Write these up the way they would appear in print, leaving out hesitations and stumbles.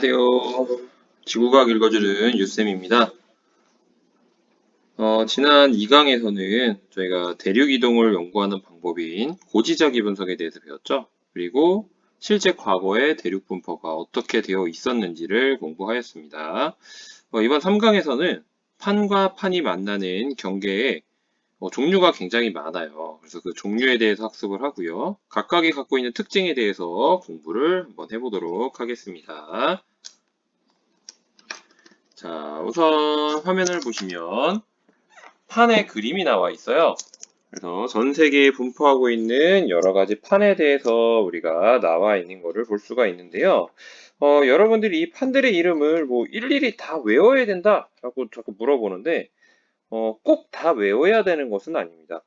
안녕하세요. 지구과학 읽어주는 유쌤입니다. 지난 2강에서는 저희가 대륙 이동을 연구하는 방법인 고지저기 분석에 대해서 배웠죠. 그리고 실제 과거의 대륙 분포가 어떻게 되어 있었는지를 공부하였습니다. 이번 3강에서는 판과 판이 만나는 경계에 종류가 굉장히 많아요. 그래서 그 종류에 대해서 학습을 하고요. 각각이 갖고 있는 특징에 대해서 공부를 한번 해보도록 하겠습니다. 자, 우선 화면을 보시면 판에 그림이 나와 있어요. 그래서 전 세계에 분포하고 있는 여러 가지 판에 대해서 우리가 나와 있는 것을 볼 수가 있는데요. 여러분들이 이 판들의 이름을 뭐 일일이 다 외워야 된다라고 자꾸 물어보는데, 꼭 다 외워야 되는 것은 아닙니다.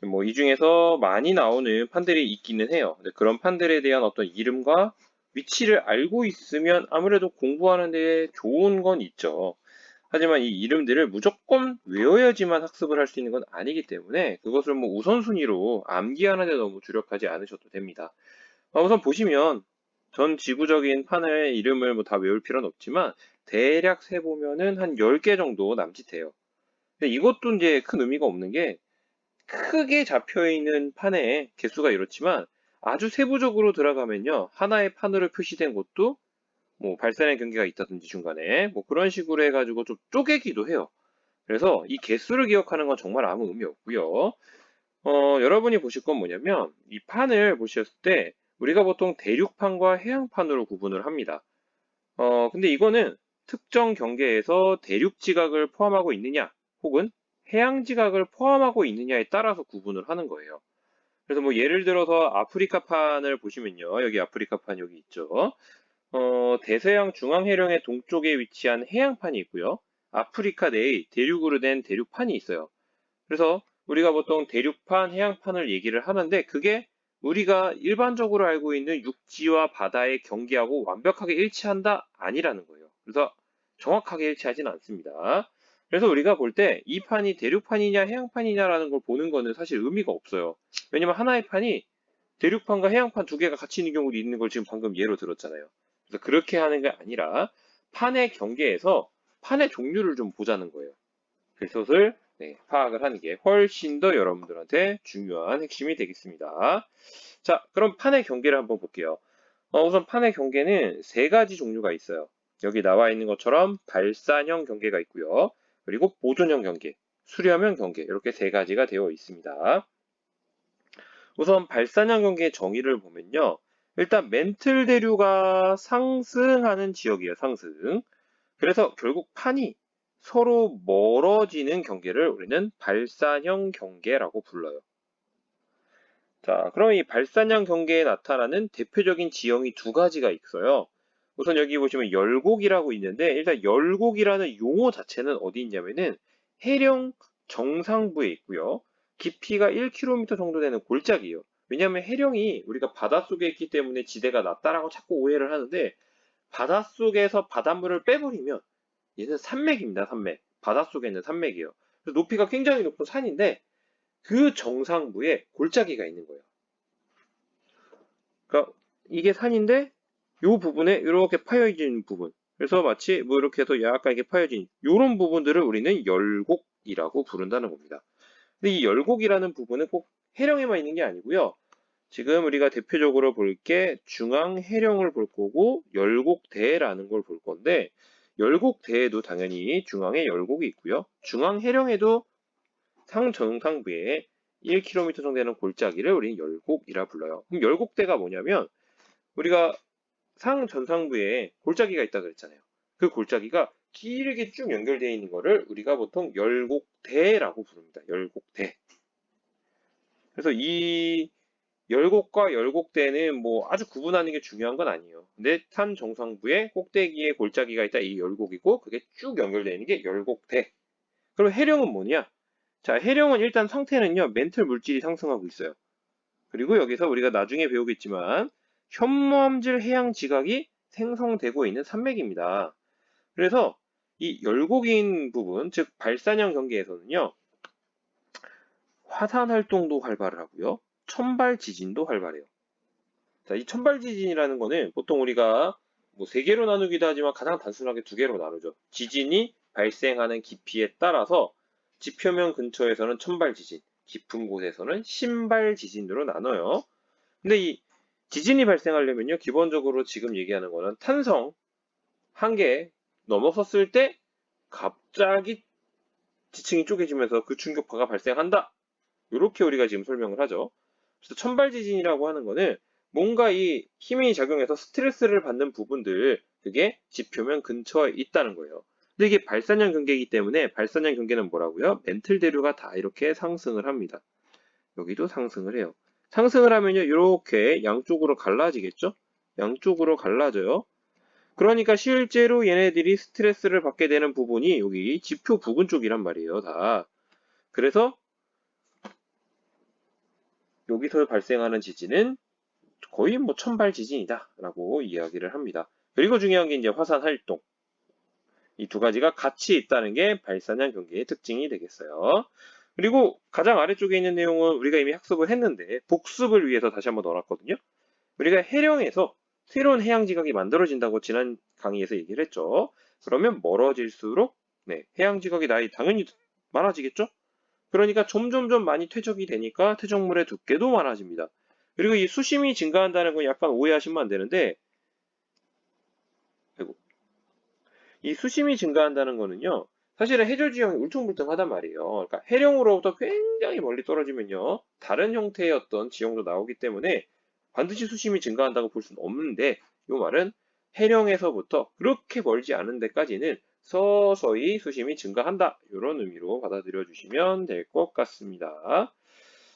뭐 이 중에서 많이 나오는 판들이 있기는 해요. 근데 그런 판들에 대한 어떤 이름과 위치를 알고 있으면 아무래도 공부하는 데 좋은 건 있죠. 하지만 이 이름들을 무조건 외워야지만 학습을 할 수 있는 건 아니기 때문에 그것을 뭐 우선순위로 암기하는 데 너무 주력하지 않으셔도 됩니다. 우선 보시면 전 지구적인 판의 이름을 뭐 다 외울 필요는 없지만 대략 세보면은 한 10개 정도 남짓해요. 근데 이것도 이제 큰 의미가 없는 게 크게 잡혀있는 판의 개수가 이렇지만 아주 세부적으로 들어가면요. 하나의 판으로 표시된 곳도 뭐 발산의 경계가 있다든지 중간에 뭐 그런 식으로 해가지고 좀 쪼개기도 해요. 그래서 이 개수를 기억하는 건 정말 아무 의미 없고요. 여러분이 보실 건 뭐냐면 이 판을 보셨을 때 우리가 보통 대륙판과 해양판으로 구분을 합니다. 근데 이거는 특정 경계에서 대륙 지각을 포함하고 있느냐 혹은 해양 지각을 포함하고 있느냐에 따라서 구분을 하는 거예요. 그래서 뭐 예를 들어서 아프리카판을 보시면요. 여기 아프리카판 여기 있죠. 대서양 중앙해령의 동쪽에 위치한 해양판이 있고요. 아프리카 내의 대륙으로 된 대륙판이 있어요. 그래서 우리가 보통 대륙판, 해양판을 얘기를 하는데 그게 우리가 일반적으로 알고 있는 육지와 바다의 경계하고 완벽하게 일치한다? 아니라는 거예요. 그래서 정확하게 일치하진 않습니다. 그래서 우리가 볼 때 이 판이 대륙판이냐 해양판이냐라는 걸 보는 거는 사실 의미가 없어요. 왜냐면 하나의 판이 대륙판과 해양판 두 개가 같이 있는 경우도 있는 걸 지금 방금 예로 들었잖아요. 그래서 그렇게 하는 게 아니라 판의 경계에서 판의 종류를 좀 보자는 거예요. 그것을 파악을 하는 게 훨씬 더 여러분들한테 중요한 핵심이 되겠습니다. 자, 그럼 판의 경계를 한번 볼게요. 우선 판의 경계는 세 가지 종류가 있어요. 여기 나와 있는 것처럼 발산형 경계가 있고요. 그리고 보존형 경계, 수렴형 경계 이렇게 세 가지가 되어 있습니다. 우선 발산형 경계의 정의를 보면요. 일단 멘틀 대류가 상승하는 지역이에요. 상승. 그래서 결국 판이 서로 멀어지는 경계를 우리는 발산형 경계라고 불러요. 자, 그럼 이 발산형 경계에 나타나는 대표적인 지형이 두 가지가 있어요. 우선 여기 보시면 열곡이라고 있는데 일단 열곡이라는 용어 자체는 어디 있냐면은 해령 정상부에 있고요. 깊이가 1km 정도 되는 골짜기예요. 왜냐하면 해령이 우리가 바닷속에 있기 때문에 지대가 낮다라고 자꾸 오해를 하는데 바닷속에서 바닷물을 빼버리면 얘는 산맥입니다. 산맥. 바닷속에 있는 산맥이에요. 그래서 높이가 굉장히 높은 산인데 그 정상부에 골짜기가 있는 거예요. 그러니까 이게 산인데 이 부분에 이렇게 파여진 부분. 그래서 마치 뭐 이렇게 해서 약간 이렇게 파여진 이런 부분들을 우리는 열곡이라고 부른다는 겁니다. 근데 이 열곡이라는 부분은 꼭 해령에만 있는 게 아니고요. 지금 우리가 대표적으로 볼 게 중앙 해령을 볼 거고 열곡대라는 걸 볼 건데 열곡대에도 당연히 중앙에 열곡이 있고요. 중앙 해령에도 상정상부에 1km 정도 되는 골짜기를 우리는 열곡이라 불러요. 그럼 열곡대가 뭐냐면 우리가 상전상부에 골짜기가 있다 그랬잖아요. 그 골짜기가 길게 쭉 연결되어 있는 거를 우리가 보통 열곡대라고 부릅니다. 열곡대. 그래서 이 열곡과 열곡대는 뭐 아주 구분하는 게 중요한 건 아니에요. 근데 산 정상부에 꼭대기에 골짜기가 있다 이 열곡이고 그게 쭉 연결되어 있는 게 열곡대. 그럼 해령은 뭐냐? 자, 해령은 일단 상태는요. 멘틀 물질이 상승하고 있어요. 그리고 여기서 우리가 나중에 배우겠지만 현무암질 해양 지각이 생성되고 있는 산맥입니다. 그래서 이 열곡인 부분, 즉 발산형 경계에서는요. 화산 활동도 활발하고요. 천발 지진도 활발해요. 자, 이 천발 지진이라는 거는 보통 우리가 뭐 세 개로 나누기도 하지만 가장 단순하게 두 개로 나누죠. 지진이 발생하는 깊이에 따라서 지표면 근처에서는 천발 지진, 깊은 곳에서는 신발 지진으로 나눠요. 근데 이 지진이 발생하려면요, 기본적으로 지금 얘기하는 거는 탄성 한 개 넘어섰을 때 갑자기 지층이 쪼개지면서 그 충격파가 발생한다. 이렇게 우리가 지금 설명을 하죠. 그래서 천발 지진이라고 하는 거는 뭔가 이 힘이 작용해서 스트레스를 받는 부분들, 그게 지표면 근처에 있다는 거예요. 근데 이게 발산형 경계이기 때문에 발산형 경계는 뭐라고요? 멘틀 대류가 다 이렇게 상승을 합니다. 여기도 상승을 해요. 상승을 하면요, 이렇게 양쪽으로 갈라지겠죠? 양쪽으로 갈라져요. 그러니까 실제로 얘네들이 스트레스를 받게 되는 부분이 여기 지표 부근 쪽이란 말이에요, 다. 그래서 여기서 발생하는 지진은 거의 뭐 천발 지진이다 라고 이야기를 합니다. 그리고 중요한 게 이제 화산 활동. 이 두 가지가 같이 있다는 게 발산형 경계의 특징이 되겠어요. 그리고 가장 아래쪽에 있는 내용은 우리가 이미 학습을 했는데 복습을 위해서 다시 한번 넣어놨거든요. 우리가 해령에서 새로운 해양 지각이 만들어진다고 지난 강의에서 얘기를 했죠. 그러면 멀어질수록 해양 지각의 나이 당연히 많아지겠죠? 그러니까 점점점 많이 퇴적이 되니까 퇴적물의 두께도 많아집니다. 그리고 이 수심이 증가한다는 건 약간 오해하시면 안 되는데, 이 수심이 증가한다는 거는요, 사실은 해저 지형이 울퉁불퉁하단 말이에요. 그러니까 해령으로부터 굉장히 멀리 떨어지면요, 다른 형태의 어떤 지형도 나오기 때문에 반드시 수심이 증가한다고 볼 수는 없는데, 이 말은 해령에서부터 그렇게 멀지 않은 데까지는 서서히 수심이 증가한다. 이런 의미로 받아들여 주시면 될 것 같습니다.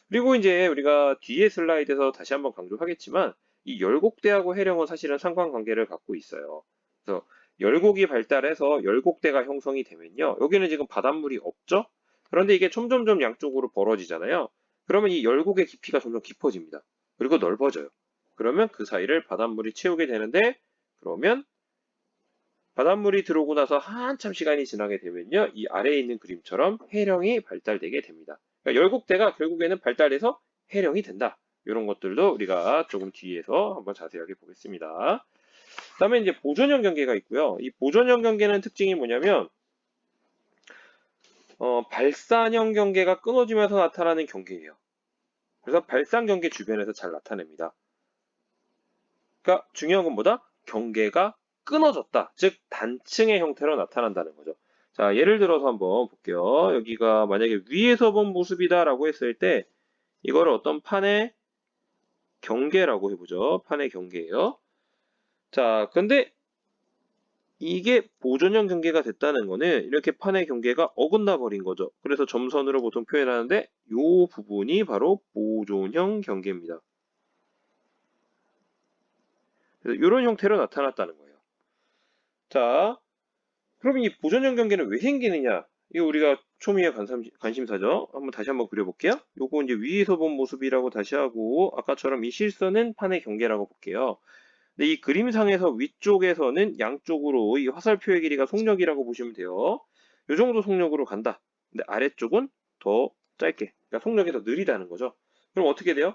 그리고 이제 우리가 뒤에 슬라이드에서 다시 한번 강조하겠지만 이 열곡대하고 해령은 사실은 상관관계를 갖고 있어요. 그래서 열곡이 발달해서 열곡대가 형성이 되면요. 여기는 지금 바닷물이 없죠? 그런데 이게 점점점 양쪽으로 벌어지잖아요. 그러면 이 열곡의 깊이가 점점 깊어집니다. 그리고 넓어져요. 그러면 그 사이를 바닷물이 채우게 되는데 그러면 바닷물이 들어오고 나서 한참 시간이 지나게 되면요. 이 아래에 있는 그림처럼 해령이 발달되게 됩니다. 그러니까 열곡대가 결국에는 발달해서 해령이 된다. 이런 것들도 우리가 조금 뒤에서 한번 자세하게 보겠습니다. 그다음에 이제 보존형 경계가 있고요. 이 보존형 경계는 특징이 뭐냐면 발산형 경계가 끊어지면서 나타나는 경계예요. 그래서 발산 경계 주변에서 잘 나타냅니다. 그러니까 중요한 건 뭐다? 경계가 끊어졌다. 즉 단층의 형태로 나타난다는 거죠. 자, 예를 들어서 한번 볼게요. 여기가 만약에 위에서 본 모습이다라고 했을 때 이거를 어떤 판의 경계라고 해보죠. 판의 경계예요. 자, 근데 이게 보존형 경계가 됐다는 거는 이렇게 판의 경계가 어긋나 버린 거죠. 그래서 점선으로 보통 표현하는데 이 부분이 바로 보존형 경계입니다. 그래서 이런 형태로 나타났다는 거예요. 자, 그럼 이 보존형 경계는 왜 생기느냐? 이거 우리가 초미의 관심사죠. 다시 한번 그려볼게요. 요거 이제 위에서 본 모습이라고 다시 하고 아까처럼 이 실선은 판의 경계라고 볼게요. 근데 이 그림상에서 위쪽에서는 양쪽으로 이 화살표의 길이가 속력이라고 보시면 돼요. 요 정도 속력으로 간다. 근데 아래쪽은 더 짧게. 그러니까 속력이 더 느리다는 거죠. 그럼 어떻게 돼요?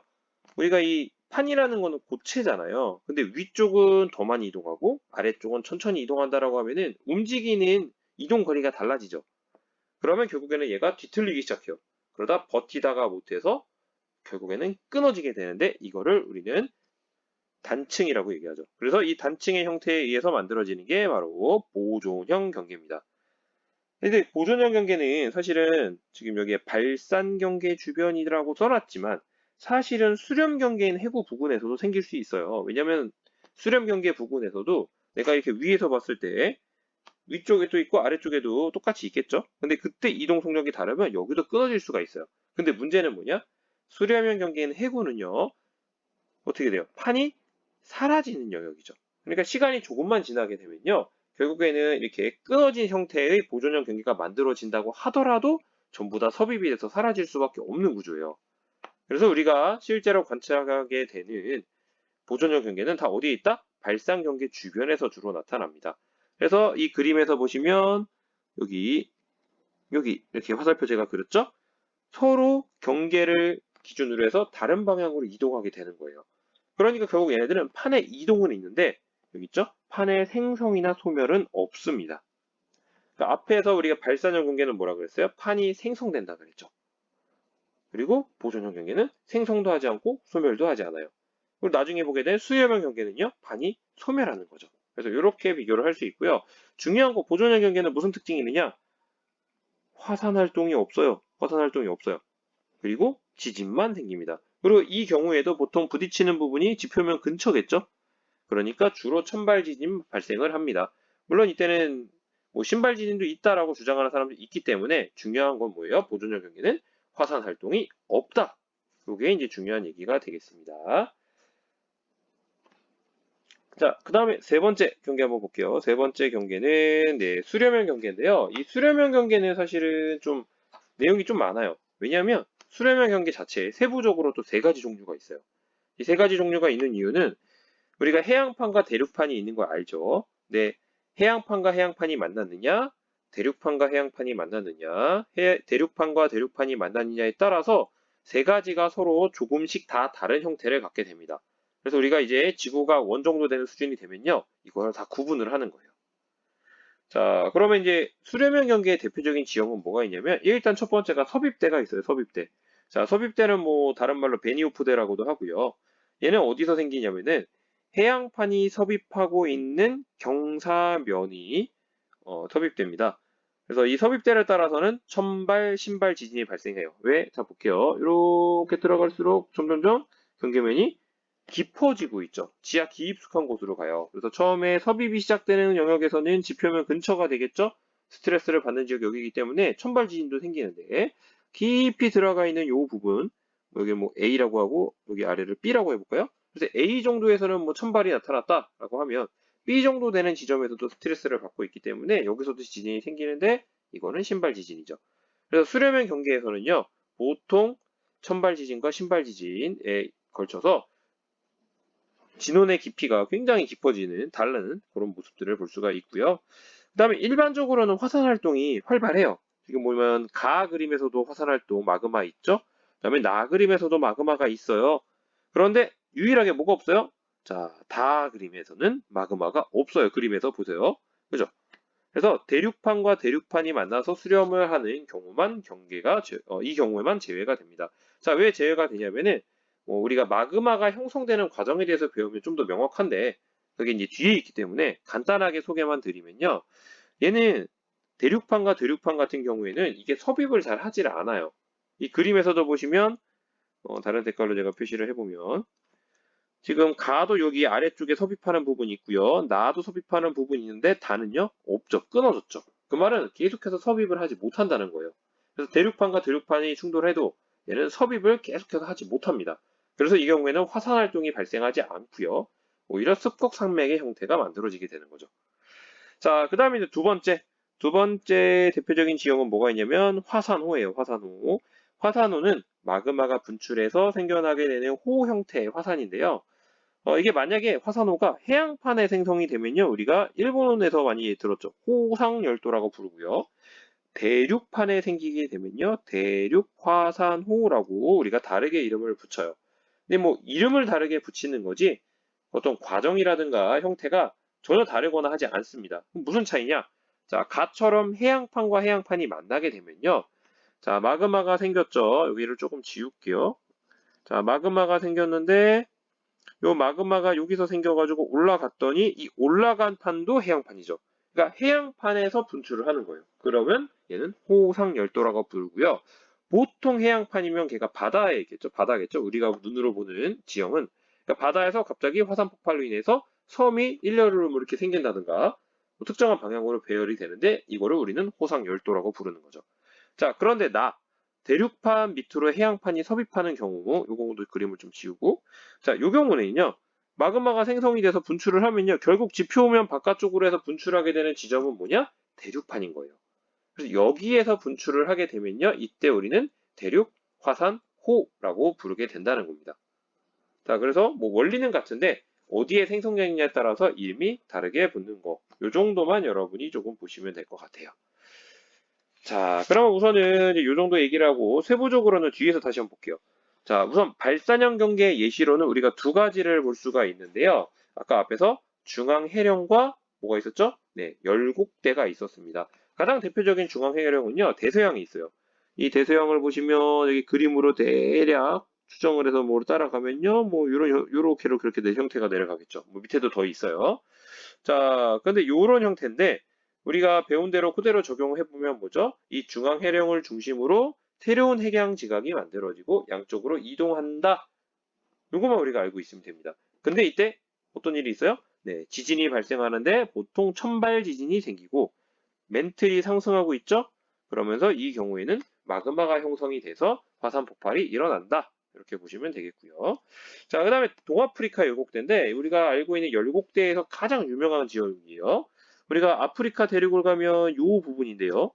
우리가 이 판이라는 거는 고체잖아요. 근데 위쪽은 더 많이 이동하고 아래쪽은 천천히 이동한다라고 하면은 움직이는 이동 거리가 달라지죠. 그러면 결국에는 얘가 뒤틀리기 시작해요. 그러다 버티다가 못해서 결국에는 끊어지게 되는데 이거를 우리는 단층이라고 얘기하죠. 그래서 이 단층의 형태에 의해서 만들어지는 게 바로 보존형 경계입니다. 근데 보존형 경계는 사실은 지금 여기에 발산 경계 주변이라고 써놨지만 사실은 수렴 경계인 해구 부근에서도 생길 수 있어요. 왜냐면 수렴 경계 부근에서도 내가 이렇게 위에서 봤을 때 위쪽에도 있고 아래쪽에도 똑같이 있겠죠? 근데 그때 이동 속력이 다르면 여기도 끊어질 수가 있어요. 근데 문제는 뭐냐? 수렴형 경계인 해구는요, 어떻게 돼요? 판이 사라지는 영역이죠. 그러니까 시간이 조금만 지나게 되면요, 결국에는 이렇게 끊어진 형태의 보존형 경계가 만들어진다고 하더라도 전부 다 섭입이 돼서 사라질 수밖에 없는 구조예요. 그래서 우리가 실제로 관찰하게 되는 보존형 경계는 다 어디에 있다? 발산 경계 주변에서 주로 나타납니다. 그래서 이 그림에서 보시면 여기 이렇게 화살표 제가 그렸죠? 서로 경계를 기준으로 해서 다른 방향으로 이동하게 되는 거예요. 그러니까 결국 얘네들은 판에 이동은 있는데 여기 있죠? 판의 생성이나 소멸은 없습니다. 그러니까 앞에서 우리가 발산형 경계는 뭐라 그랬어요? 판이 생성된다 그랬죠. 그리고 보존형 경계는 생성도 하지 않고 소멸도 하지 않아요. 그리고 나중에 보게 된 수렴형 경계는요, 판이 소멸하는 거죠. 그래서 이렇게 비교를 할 수 있고요. 중요한 거 보존형 경계는 무슨 특징이 있느냐? 화산 활동이 없어요. 화산 활동이 없어요. 그리고 지진만 생깁니다. 그리고 이 경우에도 보통 부딪히는 부분이 지표면 근처겠죠? 그러니까 주로 천발 지진 발생을 합니다. 물론 이때는 뭐 신발 지진도 있다라고 주장하는 사람도 있기 때문에 중요한 건 뭐예요? 보존형 경계는 화산 활동이 없다. 이게 이제 중요한 얘기가 되겠습니다. 자, 그 다음에 세 번째 경계 한번 볼게요. 세 번째 경계는 수렴형 경계인데요. 이 수렴형 경계는 사실은 좀 내용이 좀 많아요. 왜냐하면 수렴형 경계 자체에 세부적으로 또 세 가지 종류가 있어요. 이 세 가지 종류가 있는 이유는 우리가 해양판과 대륙판이 있는 거 알죠? 네, 해양판과 해양판이 만났느냐, 대륙판과 해양판이 만났느냐, 대륙판과 대륙판이 만났느냐에 따라서 세 가지가 서로 조금씩 다 다른 형태를 갖게 됩니다. 그래서 우리가 이제 지구가 원 정도 되는 수준이 되면요, 이걸 다 구분을 하는 거예요. 자, 그러면 이제 수렴형 경계의 대표적인 지형은 뭐가 있냐면, 일단 첫 번째가 섭입대가 있어요, 섭입대. 자, 섭입대는 뭐 다른 말로 베니오프대라고도 하고요. 얘는 어디서 생기냐면은 해양판이 섭입하고 있는 경사면이 섭입됩니다. 그래서 이 섭입대를 따라서는 천발, 신발 지진이 발생해요. 왜? 자, 볼게요. 이렇게 들어갈수록 점점점 경계면이 깊어지고 있죠. 지하 깊숙한 곳으로 가요. 그래서 처음에 섭입이 시작되는 영역에서는 지표면 근처가 되겠죠. 스트레스를 받는 지역이 여기이기 때문에 천발 지진도 생기는데 깊이 들어가 있는 이 부분, 여기 뭐 A라고 하고 여기 아래를 B라고 해볼까요? 그래서 A 정도에서는 뭐 천발이 나타났다라고 하면 B 정도 되는 지점에서도 스트레스를 받고 있기 때문에 여기서도 지진이 생기는데 이거는 신발 지진이죠. 그래서 수렴형 경계에서는요, 보통 천발 지진과 신발 지진에 걸쳐서 진원의 깊이가 굉장히 깊어지는 다른 그런 모습들을 볼 수가 있고요. 그 다음에 일반적으로는 화산 활동이 활발해요. 지금 보면 가 그림에서도 화산 활동 마그마 있죠? 그 다음에 나 그림에서도 마그마가 있어요. 그런데 유일하게 뭐가 없어요? 자, 다 그림에서는 마그마가 없어요. 그림에서 보세요. 그죠? 그래서 대륙판과 대륙판이 만나서 수렴을 하는 경우만 이 경우에만 제외가 됩니다. 자, 왜 제외가 되냐면은 우리가 마그마가 형성되는 과정에 대해서 배우면 좀 더 명확한데 그게 이제 뒤에 있기 때문에 간단하게 소개만 드리면요. 얘는 대륙판과 대륙판 같은 경우에는 이게 섭입을 잘 하질 않아요. 이 그림에서도 보시면 다른 색깔로 제가 표시를 해보면 지금 가도 여기 아래쪽에 섭입하는 부분이 있고요. 나도 섭입하는 부분이 있는데 다는요? 없죠. 끊어졌죠. 그 말은 계속해서 섭입을 하지 못한다는 거예요. 그래서 대륙판과 대륙판이 충돌해도 얘는 섭입을 계속해서 하지 못합니다. 그래서 이 경우에는 화산 활동이 발생하지 않고요. 오히려 습곡 산맥의 형태가 만들어지게 되는 거죠. 자, 그 다음에 이제 두 번째 대표적인 지형은 뭐가 있냐면 화산호예요. 화산호. 화산호는 마그마가 분출해서 생겨나게 되는 호 형태의 화산인데요. 이게 만약에 화산호가 해양판에 생성이 되면요. 우리가 일본에서 많이 들었죠. 호상열도라고 부르고요. 대륙판에 생기게 되면요. 대륙화산호라고 우리가 다르게 이름을 붙여요. 근데 뭐 이름을 다르게 붙이는 거지 어떤 과정이라든가 형태가 전혀 다르거나 하지 않습니다. 그럼 무슨 차이냐? 자, 가처럼 해양판과 해양판이 만나게 되면요. 자, 마그마가 생겼죠. 여기를 조금 지울게요. 자, 마그마가 생겼는데 요 마그마가 여기서 생겨가지고 올라갔더니 이 올라간 판도 해양판이죠. 그러니까 해양판에서 분출을 하는 거예요. 그러면 얘는 호상열도라고 부르고요. 보통 해양판이면 걔가 바다에 있겠죠. 바다겠죠. 우리가 눈으로 보는 지형은 그러니까 바다에서 갑자기 화산 폭발로 인해서 섬이 일렬로 뭐 이렇게 생긴다든가 뭐 특정한 방향으로 배열이 되는데 이거를 우리는 호상열도라고 부르는 거죠. 자, 그런데 대륙판 밑으로 해양판이 섭입하는 경우, 요 경우도 그림을 좀 지우고, 자, 요 경우는요, 마그마가 생성이 돼서 분출을 하면요, 결국 지표면 바깥쪽으로 해서 분출하게 되는 지점은 뭐냐? 대륙판인 거예요. 그래서 여기에서 분출을 하게 되면요, 이때 우리는 대륙 화산호라고 부르게 된다는 겁니다. 자, 그래서 뭐 원리는 같은데, 어디에 생성되느냐에 따라서 이름이 다르게 붙는 거. 요 정도만 여러분이 조금 보시면 될 것 같아요. 자, 그러면 우선은 이 정도 얘기를 하고 세부적으로는 뒤에서 다시 한번 볼게요. 자, 우선 발산형 경계 예시로는 우리가 두 가지를 볼 수가 있는데요. 아까 앞에서 중앙 해령과 뭐가 있었죠? 네, 열곡대가 있었습니다. 가장 대표적인 중앙 해령은요, 대서양이 있어요. 이 대서양을 보시면 여기 그림으로 대략 추정을 해서 뭐 따라가면요, 뭐 요렇게로 그렇게 된 형태가 내려가겠죠. 뭐 밑에도 더 있어요. 자, 근데 요런 형태인데 우리가 배운 대로 그대로 적용해 보면 뭐죠? 이 중앙 해령을 중심으로 새로운 해양 지각이 만들어지고 양쪽으로 이동한다. 요것만 우리가 알고 있으면 됩니다. 근데 이때 어떤 일이 있어요? 네, 지진이 발생하는데 보통 천발 지진이 생기고 멘틀이 상승하고 있죠? 그러면서 이 경우에는 마그마가 형성이 돼서 화산 폭발이 일어난다. 이렇게 보시면 되겠고요. 자, 그 다음에 동아프리카 열곡대인데 우리가 알고 있는 열곡대에서 가장 유명한 지역이에요. 우리가 아프리카 대륙을 가면 이 부분인데요.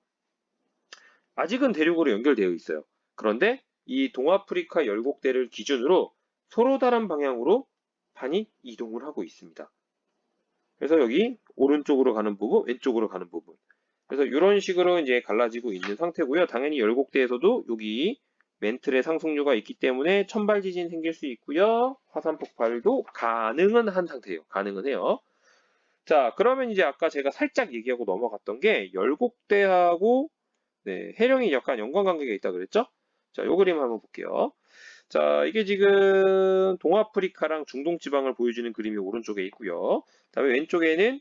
아직은 대륙으로 연결되어 있어요. 그런데 이 동아프리카 열곡대를 기준으로 서로 다른 방향으로 판이 이동을 하고 있습니다. 그래서 여기 오른쪽으로 가는 부분, 왼쪽으로 가는 부분. 그래서 이런 식으로 이제 갈라지고 있는 상태고요. 당연히 열곡대에서도 여기 멘틀의 상승류가 있기 때문에 천발 지진 생길 수 있고요. 화산 폭발도 가능은 한 상태예요. 가능은 해요. 자, 그러면 이제 아까 제가 살짝 얘기하고 넘어갔던 게 열곡대하고 네, 해령이 약간 연관관계가 있다 그랬죠? 자, 요 그림 한번 볼게요. 자, 이게 지금 동아프리카랑 중동 지방을 보여주는 그림이 오른쪽에 있고요. 그다음에 왼쪽에는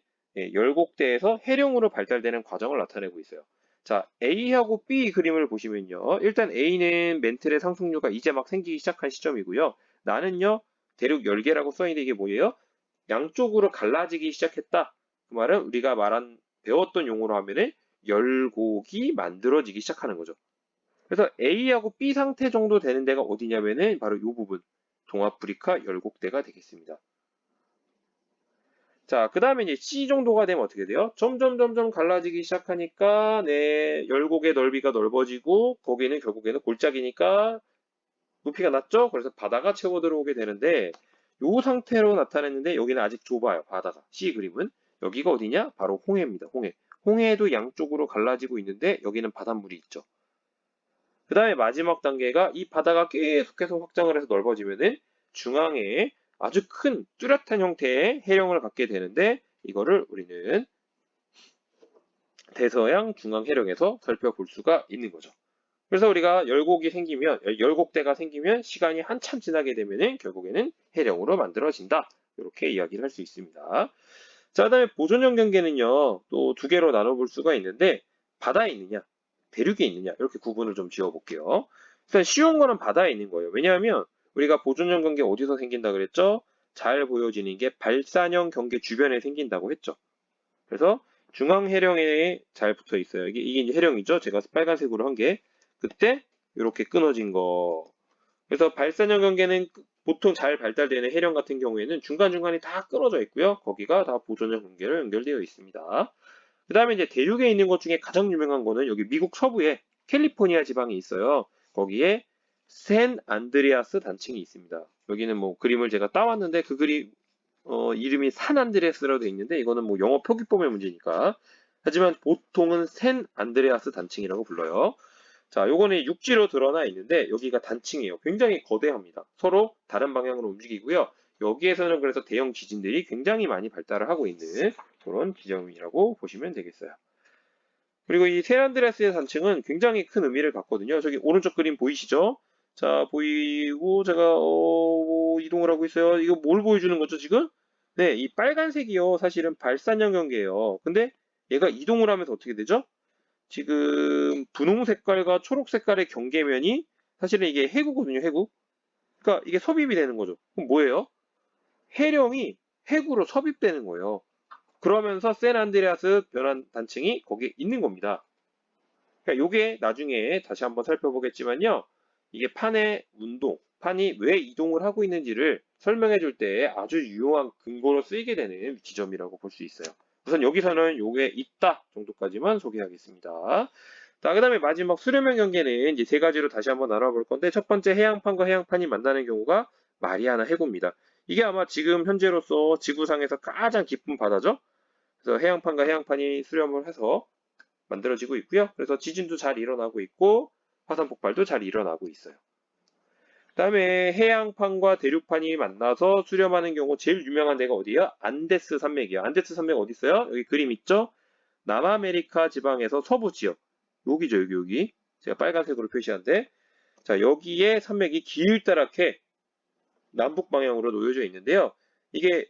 열곡대에서 해령으로 발달되는 과정을 나타내고 있어요. 자, A하고 B 그림을 보시면요. 일단 A는 멘틀의 상승류가 이제 막 생기기 시작한 시점이고요. 나는요, 대륙 열계라고 써있는데 이게 뭐예요? 양쪽으로 갈라지기 시작했다. 그 말은 우리가 배웠던 용어로 하면은 열곡이 만들어지기 시작하는 거죠. 그래서 A하고 B 상태 정도 되는 데가 어디냐면은 바로 이 부분. 동아프리카 열곡대가 되겠습니다. 자, 그 다음에 이제 C 정도가 되면 어떻게 돼요? 점점 갈라지기 시작하니까, 네, 열곡의 넓이가 넓어지고, 거기는 결국에는 골짜기니까 높이가 낮죠? 그래서 바다가 채워 들어오게 되는데, 이 상태로 나타냈는데, 여기는 아직 좁아요, 바다가. C 그림은. 여기가 어디냐? 바로 홍해입니다, 홍해. 홍해도 양쪽으로 갈라지고 있는데, 여기는 바닷물이 있죠. 그 다음에 마지막 단계가 이 바다가 계속해서 확장을 해서 넓어지면은 중앙에 아주 큰 뚜렷한 형태의 해령을 갖게 되는데 이거를 우리는 대서양 중앙 해령에서 살펴볼 수가 있는 거죠. 그래서 우리가 열곡대가 생기면 시간이 한참 지나게 되면은 결국에는 해령으로 만들어진다. 이렇게 이야기를 할 수 있습니다. 자, 그다음에 보존형 경계는요. 또 두 개로 나눠볼 수가 있는데 바다에 있느냐, 대륙에 있느냐 이렇게 구분을 좀 지어볼게요. 일단 쉬운 거는 바다에 있는 거예요. 왜냐하면 우리가 보존형 경계 어디서 생긴다 그랬죠? 잘 보여지는 게 발산형 경계 주변에 생긴다고 했죠. 그래서 중앙 해령에 잘 붙어 있어요. 이게 이제 해령이죠. 제가 빨간색으로 한 게 그때 이렇게 끊어진 거. 그래서 발산형 경계는 보통 잘 발달되는 해령 같은 경우에는 중간중간이 다 끊어져 있고요. 거기가 다 보존형 경계로 연결되어 있습니다. 그 다음에 이제 대륙에 있는 것 중에 가장 유명한 거는 여기 미국 서부에 캘리포니아 지방이 있어요. 거기에 샌 안드레아스 단층이 있습니다. 여기는 뭐 그림을 제가 따왔는데 그 그림 이름이 산 안드레아스라고 되어 있는데 이거는 뭐 영어 표기법의 문제니까. 하지만 보통은 샌 안드레아스 단층이라고 불러요. 자, 요거는 육지로 드러나 있는데 여기가 단층이에요. 굉장히 거대합니다. 서로 다른 방향으로 움직이고요. 여기에서는 그래서 대형 지진들이 굉장히 많이 발달을 하고 있는 그런 지점이라고 보시면 되겠어요. 그리고 이 샌안드레아스의 단층은 굉장히 큰 의미를 갖거든요. 저기 오른쪽 그림 보이시죠? 자, 보이고 제가 뭐 이동을 하고 있어요. 이거 뭘 보여주는 거죠, 지금? 네, 이 빨간색이요. 사실은 발산형 경계예요. 근데 얘가 이동을 하면서 어떻게 되죠? 지금 분홍 색깔과 초록 색깔의 경계면이 사실은 이게 해구거든요, 해구. 그러니까 이게 섭입이 되는 거죠. 그럼 뭐예요? 해령이 해구로 섭입되는 거예요. 그러면서 샌안드레아스 변환 단층이 거기에 있는 겁니다. 그러니까 요게 나중에 다시 한번 살펴보겠지만요. 이게 판의 운동, 판이 왜 이동을 하고 있는지를 설명해 줄 때 아주 유용한 근거로 쓰이게 되는 지점이라고 볼 수 있어요. 우선 여기서는 요게 있다 정도까지만 소개하겠습니다. 자, 그 다음에 마지막 수렴형 경계는 이제 세 가지로 다시 한번 나눠볼 건데 첫 번째 해양판과 해양판이 만나는 경우가 마리아나 해구입니다. 이게 아마 지금 현재로서 지구상에서 가장 깊은 바다죠. 그래서 해양판과 해양판이 수렴을 해서 만들어지고 있고요. 그래서 지진도 잘 일어나고 있고 화산 폭발도 잘 일어나고 있어요. 그다음에 해양판과 대륙판이 만나서 수렴하는 경우 제일 유명한 데가 어디야? 안데스 산맥이야. 안데스 산맥 어디 있어요? 여기 그림 있죠? 남아메리카 지방에서 서부 지역. 여기죠, 여기. 제가 빨간색으로 표시한데. 자, 여기에 산맥이 길다랗게 남북 방향으로 놓여져 있는데요. 이게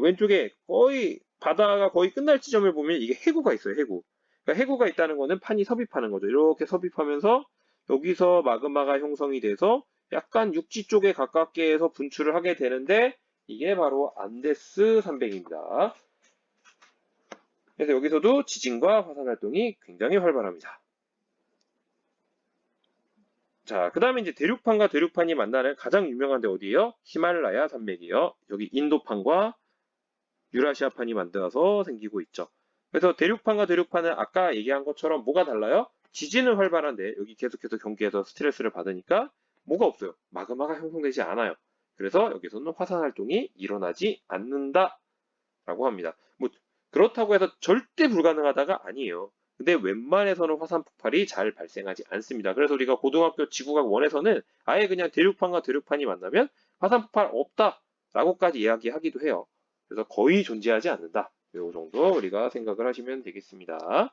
왼쪽에 거의 바다가 거의 끝날 지점을 보면 이게 해구가 있어요. 해구. 그러니까 해구가 있다는 거는 판이 섭입하는 거죠. 이렇게 섭입하면서 여기서 마그마가 형성이 돼서 약간 육지 쪽에 가깝게 해서 분출을 하게 되는데 이게 바로 안데스 산맥입니다. 그래서 여기서도 지진과 화산 활동이 굉장히 활발합니다. 자, 그 다음에 이제 대륙판과 대륙판이 만나는 가장 유명한 데 어디예요? 히말라야 산맥이요. 여기 인도판과 유라시아판이 만들어서 생기고 있죠. 그래서 대륙판과 대륙판은 아까 얘기한 것처럼 뭐가 달라요? 지진은 활발한데 여기 계속해서 경기에서 스트레스를 받으니까 뭐가 없어요. 마그마가 형성되지 않아요. 그래서 여기서는 화산 활동이 일어나지 않는다라고 합니다. 뭐 그렇다고 해서 절대 불가능하다가 아니에요. 근데 웬만해서는 화산 폭발이 잘 발생하지 않습니다. 그래서 우리가 고등학교 지구과학 1에서는 아예 그냥 대륙판과 대륙판이 만나면 화산 폭발 없다라고까지 이야기하기도 해요. 그래서 거의 존재하지 않는다. 이 정도 우리가 생각을 하시면 되겠습니다.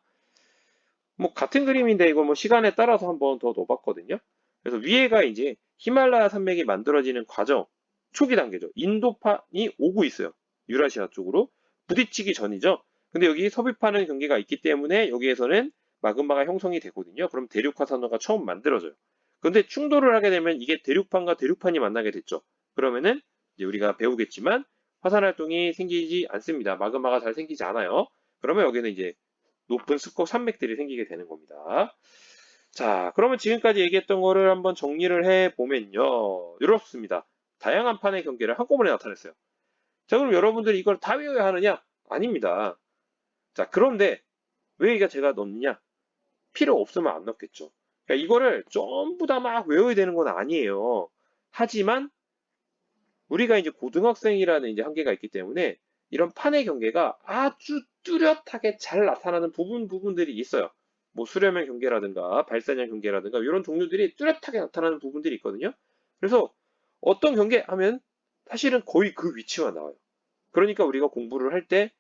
뭐 같은 그림인데 이거 뭐 시간에 따라서 한번 더 넣어봤거든요. 그래서 위에가 이제 히말라야 산맥이 만들어지는 과정 초기 단계죠. 인도판이 오고 있어요. 유라시아 쪽으로 부딪히기 전이죠. 근데 여기 섭입하는 경계가 있기 때문에 여기에서는 마그마가 형성이 되거든요. 그럼 대륙화산호가 처음 만들어져요. 그런데 충돌을 하게 되면 이게 대륙판과 대륙판이 만나게 됐죠. 그러면은 이제 우리가 배우겠지만 화산 활동이 생기지 않습니다. 마그마가 잘 생기지 않아요. 그러면 여기는 이제 높은 습곡 산맥들이 생기게 되는 겁니다. 자, 그러면 지금까지 얘기했던 거를 한번 정리를 해보면요. 이렇습니다. 다양한 판의 경계를 한꺼번에 나타냈어요. 자, 그럼 여러분들이 이걸 다 외워야 하느냐? 아닙니다. 자, 그런데 왜 이게 제가 넣느냐? 필요 없으면 안 넣겠죠. 그러니까 이거를 전부 다 막 외워야 되는 건 아니에요. 하지만 우리가 이제 고등학생이라는 이제 한계가 있기 때문에 이런 판의 경계가 아주 뚜렷하게 잘 나타나는 부분들이 있어요. 뭐 수렴형 경계라든가 발산형 경계라든가 이런 종류들이 뚜렷하게 나타나는 부분들이 있거든요. 그래서 어떤 경계 하면 사실은 거의 그 위치만 나와요. 그러니까 우리가 공부를 할 때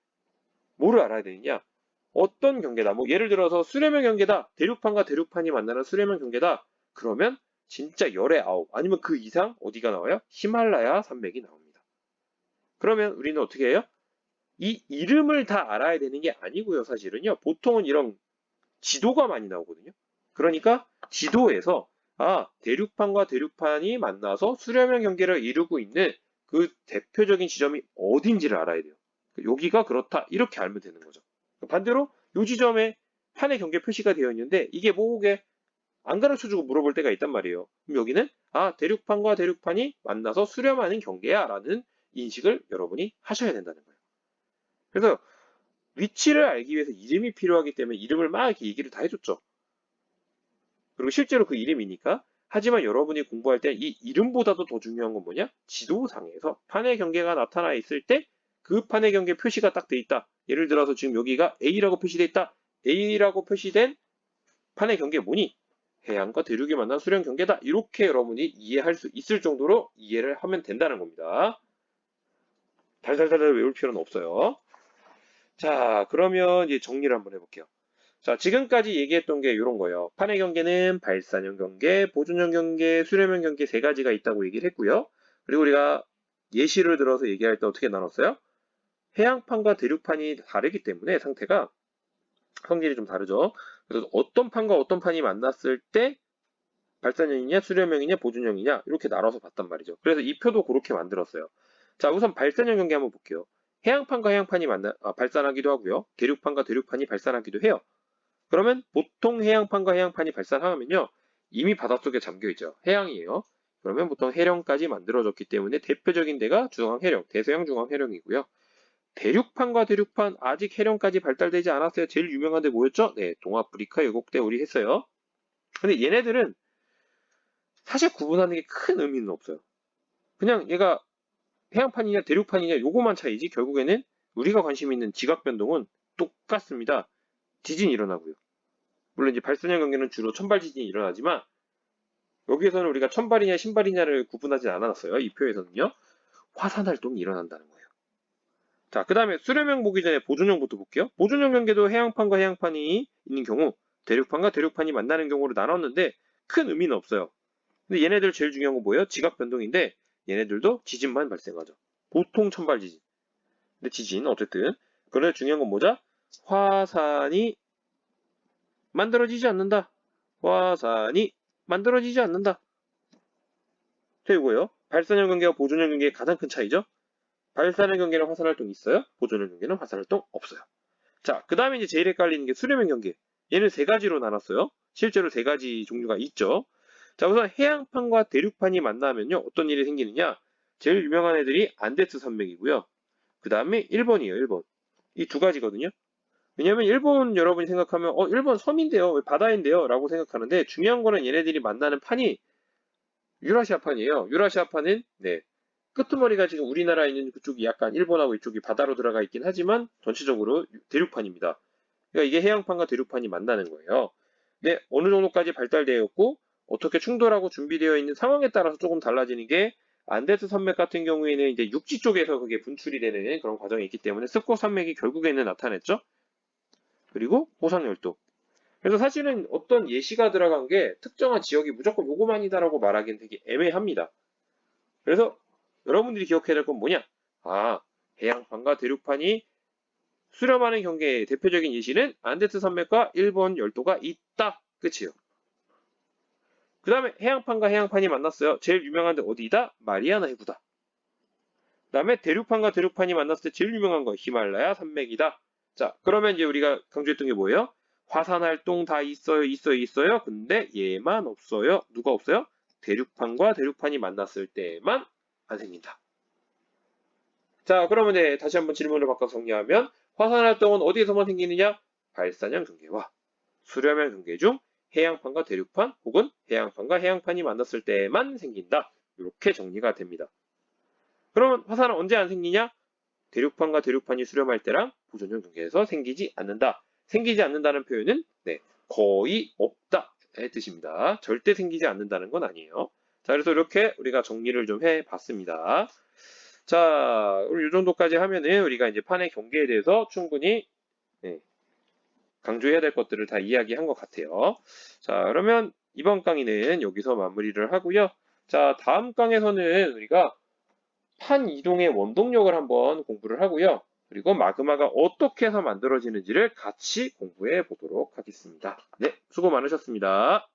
뭐를 알아야 되느냐? 어떤 경계다. 뭐 예를 들어서 수렴형 경계다. 대륙판과 대륙판이 만나는 수렴형 경계다. 그러면 진짜 열의 아홉 아니면 그 이상 어디가 나와요? 히말라야 산맥이 나옵니다. 그러면 우리는 어떻게 해요? 이 이름을 다 알아야 되는 게 아니고요. 사실은요. 보통은 이런 지도가 많이 나오거든요. 그러니까 지도에서 대륙판과 대륙판이 만나서 수렴형 경계를 이루고 있는 그 대표적인 지점이 어딘지를 알아야 돼요. 여기가 그렇다 이렇게 알면 되는 거죠. 반대로 이 지점에 판의 경계 표시가 되어 있는데 이게 뭐게 안 가르쳐주고 물어볼 때가 있단 말이에요. 그럼 여기는 대륙판과 대륙판이 만나서 수렴하는 경계야 라는 인식을 여러분이 하셔야 된다는 거예요. 그래서 위치를 알기 위해서 이름이 필요하기 때문에 이름을 막 이렇게 얘기를 다 해줬죠. 그리고 실제로 그 이름이니까. 하지만 여러분이 공부할 때 이 이름보다도 더 중요한 건 뭐냐? 지도상에서 판의 경계가 나타나 있을 때 그 판의 경계 표시가 딱 돼 있다. 예를 들어서 지금 여기가 A라고 표시돼 있다. A라고 표시된 판의 경계 뭐니? 해양과 대륙이 만난 수렴 경계다. 이렇게 여러분이 이해할 수 있을 정도로 이해를 하면 된다는 겁니다. 달달달 외울 필요는 없어요. 자, 그러면 이제 정리를 한번 해볼게요. 자, 지금까지 얘기했던 게 이런 거예요. 판의 경계는 발산형 경계, 보존형 경계, 수렴형 경계 세 가지가 있다고 얘기를 했고요. 그리고 우리가 예시를 들어서 얘기할 때 어떻게 나눴어요? 해양판과 대륙판이 다르기 때문에 상태가 성질이 좀 다르죠. 그래서 어떤 판과 어떤 판이 만났을 때 발산형이냐, 수렴형이냐, 보존형이냐 이렇게 나눠서 봤단 말이죠. 그래서 이 표도 그렇게 만들었어요. 자, 우선 발산형 경계 한번 볼게요. 해양판과 해양판이 발산하기도 하고요. 대륙판과 대륙판이 발산하기도 해요. 그러면 보통 해양판과 해양판이 발산하면요. 이미 바닷속에 잠겨있죠. 해양이에요. 그러면 보통 해령까지 만들어졌기 때문에 대표적인 데가 중앙해령, 대서양 중앙해령이고요. 대륙판과 대륙판 아직 해령까지 발달되지 않았어요. 제일 유명한 데 뭐였죠? 네, 동아프리카 요곡대 우리 했어요. 근데 얘네들은 사실 구분하는 게 큰 의미는 없어요. 그냥 얘가 해양판이냐 대륙판이냐 요거만 차이지 결국에는 우리가 관심 있는 지각 변동은 똑같습니다. 지진이 일어나고요. 물론 이제 발산형 경계는 주로 천발 지진이 일어나지만 여기에서는 우리가 천발이냐 신발이냐를 구분하지 않았어요. 이 표에서는요. 화산 활동이 일어난다는 거예요. 자, 그 다음에 수렴형 보기 전에 보존형부터 볼게요. 보존형 경계도 해양판과 해양판이 있는 경우, 대륙판과 대륙판이 만나는 경우로 나눴는데 큰 의미는 없어요. 근데 얘네들 제일 중요한 건 뭐예요? 지각 변동인데 얘네들도 지진만 발생하죠. 보통 천발 지진. 근데 지진 어쨌든. 그런데 중요한 건 뭐죠? 화산이 만들어지지 않는다. 화산이 만들어지지 않는다. 자, 이거예요. 발산형 경계와 보존형 경계의 가장 큰 차이죠. 발산형 경계는 화산 활동이 있어요. 보존형 경계는 화산 활동 없어요. 자, 그 다음에 이제 제일 헷갈리는 게 수렴형 경계. 얘는 세 가지로 나눴어요. 실제로 세 가지 종류가 있죠. 자, 우선 해양판과 대륙판이 만나면요. 어떤 일이 생기느냐. 제일 유명한 애들이 안데스 산맥이고요. 그 다음에 일본이에요. 일본. 이 두 가지거든요. 왜냐면 일본 여러분이 생각하면 일본 섬인데요. 왜 바다인데요? 라고 생각하는데 중요한 거는 얘네들이 만나는 판이 유라시아판이에요. 유라시아판은 네. 끄트머리가 지금 우리나라에 있는 그쪽이 약간 일본하고 이쪽이 바다로 들어가 있긴 하지만 전체적으로 대륙판입니다. 그러니까 이게 해양판과 대륙판이 만나는 거예요. 네, 어느 정도까지 발달되어 있고 어떻게 충돌하고 준비되어 있는 상황에 따라서 조금 달라지는 게 안데스 산맥 같은 경우에는 이제 육지 쪽에서 그게 분출이 되는 그런 과정이 있기 때문에 습곡 산맥이 결국에는 나타냈죠. 그리고 호상열도. 그래서 사실은 어떤 예시가 들어간 게 특정한 지역이 무조건 요거만이다라고 말하기는 되게 애매합니다. 그래서 여러분들이 기억해야 될 건 뭐냐? 아, 해양판과 대륙판이 수렴하는 경계의 대표적인 예시는 안데스 산맥과 일본 열도가 있다. 끝이에요. 그 다음에 해양판과 해양판이 만났어요. 제일 유명한 데 어디다? 마리아나 해구다. 그 다음에 대륙판과 대륙판이 만났을 때 제일 유명한 거 히말라야 산맥이다. 자, 그러면 이제 우리가 강조했던 게 뭐예요? 화산 활동 다 있어요, 있어요, 있어요. 근데 얘만 없어요. 누가 없어요? 대륙판과 대륙판이 만났을 때만 안 생긴다. 자, 그러면 이제 다시 한번 질문을 바꿔서 정리하면 화산 활동은 어디에서만 생기느냐? 발산형 경계와 수렴형 경계 중 해양판과 대륙판 혹은 해양판과 해양판이 만났을 때만 생긴다. 이렇게 정리가 됩니다. 그러면 화산은 언제 안 생기냐? 대륙판과 대륙판이 수렴할 때랑 보존형 경계에서 생기지 않는다. 생기지 않는다는 표현은 거의 없다의 뜻입니다. 절대 생기지 않는다는 건 아니에요. 자, 그래서 이렇게 우리가 정리를 좀 해봤습니다. 자, 우리 이 정도까지 하면은 우리가 이제 판의 경계에 대해서 충분히 강조해야 될 것들을 다 이야기한 것 같아요. 자, 그러면 이번 강의는 여기서 마무리를 하고요. 자, 다음 강에서는 우리가 판 이동의 원동력을 한번 공부를 하고요. 그리고 마그마가 어떻게 해서 만들어지는지를 같이 공부해 보도록 하겠습니다. 네, 수고 많으셨습니다.